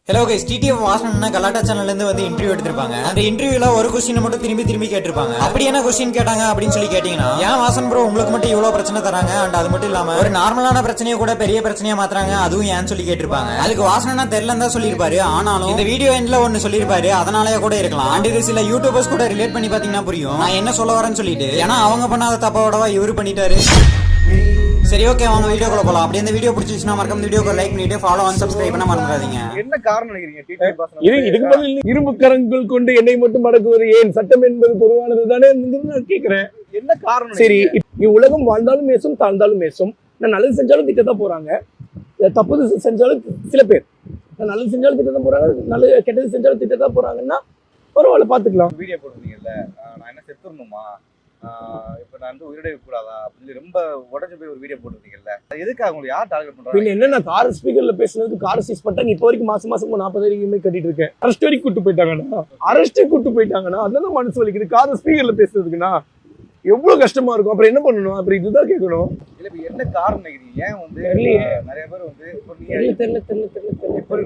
Hello guys, TTF Vasan கலாட்டா சேனல்ல இருந்து வந்து இன்டர்வியூ எடுத்திருப்பாங்க. அந்த இன்டர்வியூல ஒரு கொஸ்டின் மட்டும் திரும்பி கேட்டிருப்பாங்க. அப்படி என்ன கொஸ்டின் கேட்டாங்க அப்படின்னு சொல்லி கேட்டீங்கன்னா, ஏன் வாசன் ப்ரோ உங்களுக்கு மட்டும் இவ்வளவு பிரச்சனை தராங்க, அண்ட் அது மட்டும் இல்லாம ஒரு நார்மலான பிரச்சனையை கூட பெரிய பிரச்சனையா மாத்துறாங்க, அதுவும் ஏன்னு சொல்லி கேட்டிருப்பாங்க. அதுக்கு வாசனா தெரியலன்னு தான் சொல்லியிருப்பாரு. ஆனாலும் இந்த வீடியோ எண்ட்ல ஒன்னு சொல்லியிருப்பாரு, அதனாலயே கூட இருக்கலாம். அண்ட் இது சில யூடியூபர்ஸ் கூட ரிலேட் பண்ணி பாத்தீங்கன்னா புரியும் நான் என்ன சொல்ல வரேன்னு சொல்லிட்டு. ஏன்னா அவங்க பண்ணாத தப்பாவோடவா இவரு பண்ணிட்டாரு. சரி, ஓகே, வாங்க வீடியோக்குள்ள போலாம். அப்படி இந்த வீடியோ பிடிச்சிச்சுன்னா மறக்காம வீடியோக்கு லைக் பண்ணிட்டு ஃபாலோ அண்ட் சப்ஸ்கிரைப் பண்ண மறந்துடாதீங்க. என்ன காரணம் நினைக்கிறீங்க? இதுக்கு பதில் இரும்பு கரங்கள் கொண்டு என்னை மட்டும் மடக்குவது ஏன்? சட்டம் என்பது பொதுவானது தானே நான் கேட்கிறேன். என்ன காரணம்? சரி, நீ உலகம் வாழ்ந்தாலும் மேசும் தாழ்ந்தாலும் மேசும். நான் நல்லது செஞ்சாலும் திட்டத்தான் போறாங்க, தப்பு செஞ்சாலும் சில பேர் நான் நல்லது செஞ்சாலும் திட்டத்தான் போறாங்க, நல்லது கெட்டது செஞ்சாலும் திட்டத்தான் போறாங்கன்னா பரவாயில்ல, பாத்துக்கலாம். வீடியோ போட்டுருந்தீங்கல்ல, நான் என்ன செத்துடணுமா, இப்ப நான் வந்து உயிரிழக்க கூடாதா அப்படின்னு ரொம்ப உடஞ்சு போய் ஒரு வீடியோ போட்டுருந்தீங்கல்ல, எதுக்காக உங்களுக்கு யார் டார்கெட் பண்றாங்க? பின்ன என்ன, நான் கார் ஸ்பீக்கர்ல பேசுனதுக்கு கார் சீஸ் பண்ணிட்டாங்க. இப்போ வரைக்கும் மாசம் 40 வரைக்குமே கட்டிட்டு இருக்கேன். அரெஸ்ட் வரைக்கும் கூட்டு போயிட்டாங்கன்னா அதெல்லாம் மனசு வலிக்குது. கார் ஸ்பீக்கர்ல பேசுறதுக்குன்னா எவ்வளவு கஷ்டமா இருக்கும். அப்புறம் என்ன பண்ணணும்? அப்புறம் இதுதான் கேட்கணும். இல்ல, இப்ப என்ன காரணம் நினைக்கிறீங்க? ஏன் வந்து நிறைய பேர் வந்து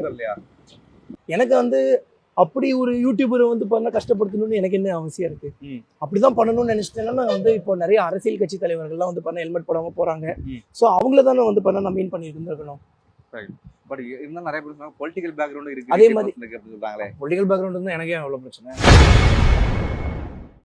தெரியலையா? எனக்கு வந்து அப்படி ஒரு யூடியூபரை வந்து பண்ண கஷ்டப்படுத்தணும்னு எனக்கு என்ன அவசியம் இருக்கு? அப்படிதான் பண்ணணும்னு நினைச்சிட்டேன்னா வந்து இப்போ நிறைய அரசியல் கட்சி தலைவர்கள்லாம் வந்து பண்ண ஹெல்மெட் போடாம போறாங்க. சோ அவங்கள தானே வந்து பண்ண நான் மீன் பண்ணி இருந்திருக்கணும். பட் இருந்தாலும் நிறைய பேர் பொலிட்டிக்கல் பேக்ரவுண்ட் இருக்கு, அதே மாதிரி சொல்றாங்களே. பொலிட்டிக்கல் பேக்ரவுண்ட் இருந்தா எனக்கே அவ்வளவு பிரச்சனை.